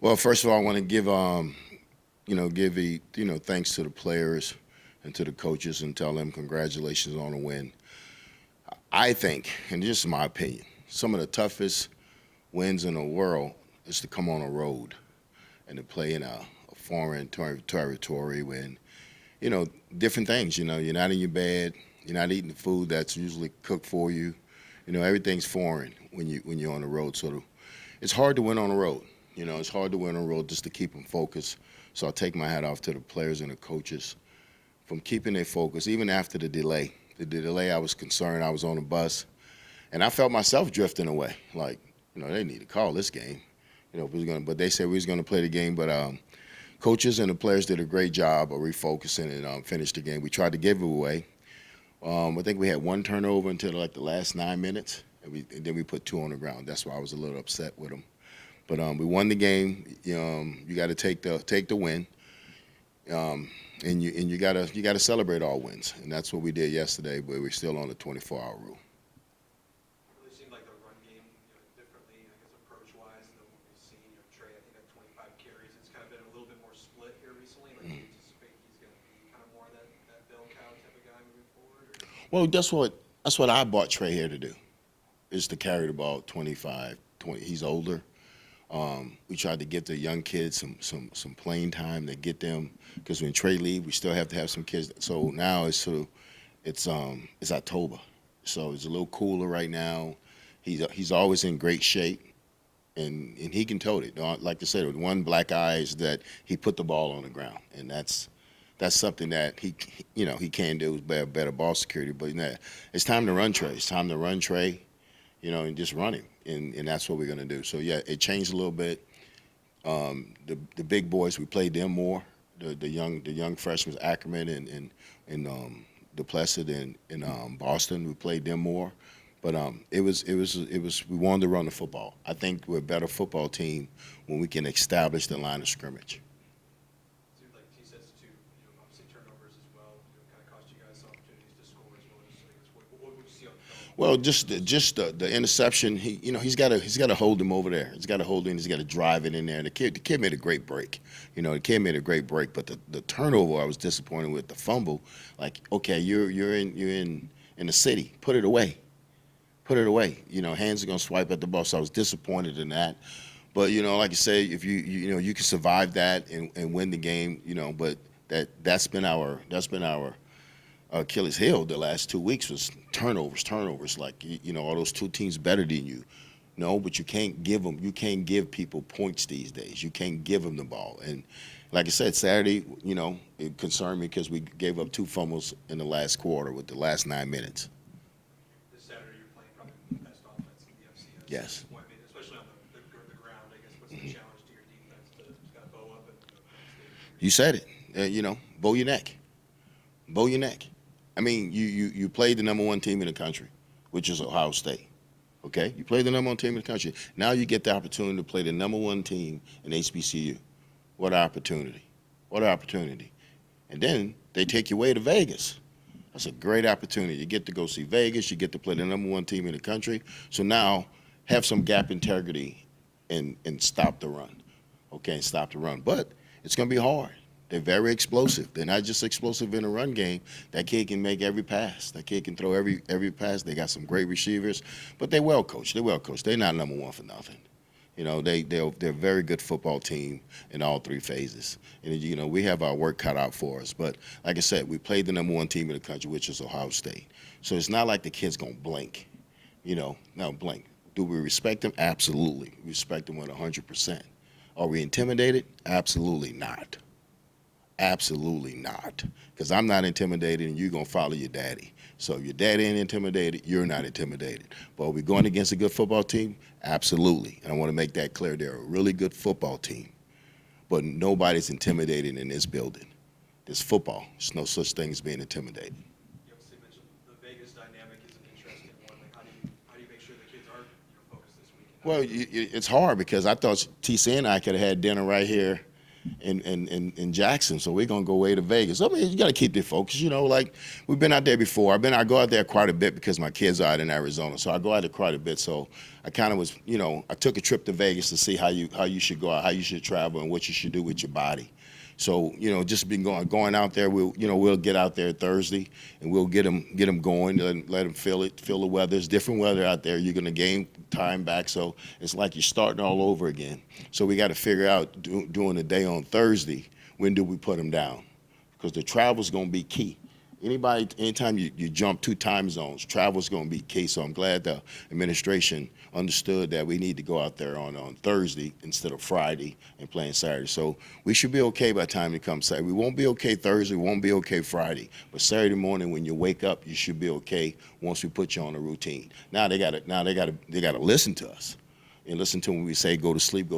Well, first of all, I want to give thanks to the players and to the coaches and tell them congratulations on the win. I think, and just my opinion, some of the toughest wins in the world is to come on a road and to play in a foreign territory when, you know, different things. You're not in your bed, you're not eating the food that's usually cooked for you. Everything's foreign when you're on the road. So it's hard to win on the road. It's hard to win on the road just to keep them focused. So I take my hat off to the players and the coaches from keeping their focus, even after the delay. The delay, I was concerned. I was on the bus, and I felt myself drifting away. Like, they need to call this game. But they said we was gonna play the game. But coaches and the players did a great job of refocusing and finished the game. We tried to give it away. I think we had one turnover until like the last 9 minutes, and then we put two on the ground. That's why I was a little upset with them. But we won the game. You got to take the win, and you gotta celebrate all wins, and that's what we did yesterday. But we're still on the 24-hour rule. Really seemed like the run game, differently, I guess, approach-wise than what we've seen. Trey, I think, at 25 carries. It's kind of been a little bit more split here recently. Like, do you anticipate he's going to be kind of more that bell cow type of guy moving forward? Or? Well, that's what I bought Trey here to do, is to carry the ball 25, 20. He's older. We tried to get the young kids some playing time to get them, because when Trey leave, we still have to have some kids. So now it's October, so it's a little cooler right now. He's always in great shape, and he can tote it. Like I said, with one black eye is that he put the ball on the ground, and that's something that he can do with better ball security. But it's time to run Trey. It's time to run Trey, and just run him, and that's what we're gonna do. So yeah, it changed a little bit. The big boys, we played them more. The young freshmen, Ackerman and Duplessis in Boston, we played them more. But it was we wanted to run the football. I think we're a better football team when we can establish the line of scrimmage. Seemed like he says too, obviously turnovers as well, kind of cost you guys some opportunities to score as well. Just, I guess, what would you see on the film? Well, just the interception. He's got to hold him over there. He's got to hold him. He's got to drive it in there. And the kid made a great break. The kid made a great break. But the turnover, I was disappointed with. The fumble, like, okay, you're in the city. Put it away. Put it away. Hands are gonna swipe at the ball. So I was disappointed in that. But like you say, if you can survive that and win the game, but that's been our Achilles heel the last 2 weeks was turnovers. Like, all those two teams better than you. No, but you can't give people points these days. You can't give them the ball. And like I said, Saturday, it concerned me because we gave up two fumbles in the last quarter with the last 9 minutes. This Saturday, you're playing probably the best offense in the FCS. Yes. Well, I mean, especially on the ground, I guess. What's the challenge to your defense to kind of bow up and stay? You said it. Bow your neck. Bow your neck. I mean, you played the number one team in the country, which is Ohio State. Okay? You played the number one team in the country. Now you get the opportunity to play the number one team in HBCU. What an opportunity. What an opportunity. And then they take you away to Vegas. That's a great opportunity. You get to go see Vegas. You get to play the number one team in the country. So now have some gap integrity and stop the run. Okay, and stop the run. But it's going to be hard. They're very explosive. They're not just explosive in a run game. That kid can make every pass. That kid can throw every pass. They got some great receivers, but they're well coached. They're well coached. They're not number one for nothing. They're a very good football team in all three phases. And we have our work cut out for us. But like I said, we played the number one team in the country, which is Ohio State. So it's not like the kid's gonna blink. Now blink. Do we respect them? Absolutely. We respect them 100%. Are we intimidated? Absolutely not. Absolutely not. Because I'm not intimidated, and you're going to follow your daddy. So if your daddy ain't intimidated, you're not intimidated. But are we going against a good football team? Absolutely. And I want to make that clear. They're a really good football team. But nobody's intimidated in this building. This football. There's no such thing as being intimidated. You obviously mentioned the Vegas dynamic is an interesting one. Like, how do you make sure the kids are focused this weekend? Well, it's hard because I thought TC and I could have had dinner right here in Jackson, so we're gonna go way to Vegas. I mean, you gotta keep it focused, you know. Like we've been out there before. I go out there quite a bit because my kids are out in Arizona, so I go out there quite a bit. So I kind of was, you know, I took a trip to Vegas to see how you should go out, how you should travel, and what you should do with your body. So you know, just been going out there. We'll get out there Thursday and we'll get them going. Let them feel it, feel the weather. It's different weather out there. You're gonna gain time back, so it's like you're starting all over again. So we got to figure out during the day on Thursday, when do we put them down? Because the travel's gonna be key. Anytime you jump 2 time zones, travel's going to be key. So I'm glad the administration understood that we need to go out there on Thursday instead of Friday and playing Saturday. So we should be okay by the time it comes Saturday. We won't be okay Thursday, we won't be okay Friday. But Saturday morning when you wake up, you should be okay once we put you on a routine. Now they gotta listen to us. And listen to when we say go to sleep,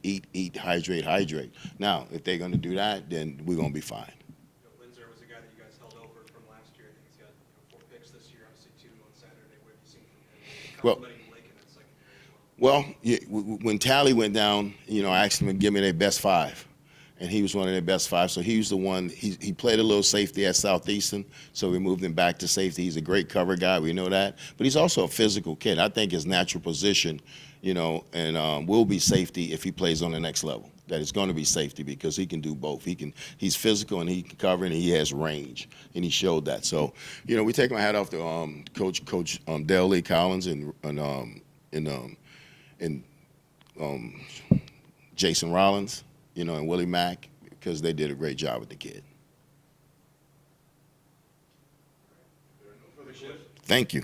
eat, hydrate. Now, if they're going to do that, then we're going to be fine. Lindsay was a guy that you guys held over from last year. I think he's got 4 picks this year, obviously 2 on Saturday. What have you seen from him? Well, Complimenting Blake in that secondary as well. When Tally went down, you know, I asked him to give me their best 5. And he was one of their best 5. So he was the one, he played a little safety at Southeastern, so we moved him back to safety. He's a great cover guy, we know that. But he's also a physical kid. I think his natural position, you know, and will be safety if he plays on the next level. That it's going to be safety because he can do both. He's physical and he can cover and he has range, and he showed that. So, you know, we take my hat off to Coach Dale Lee Collins and Jason Rollins, you know, and Willie Mack, because they did a great job with the kid. There are no further questions. Thank you.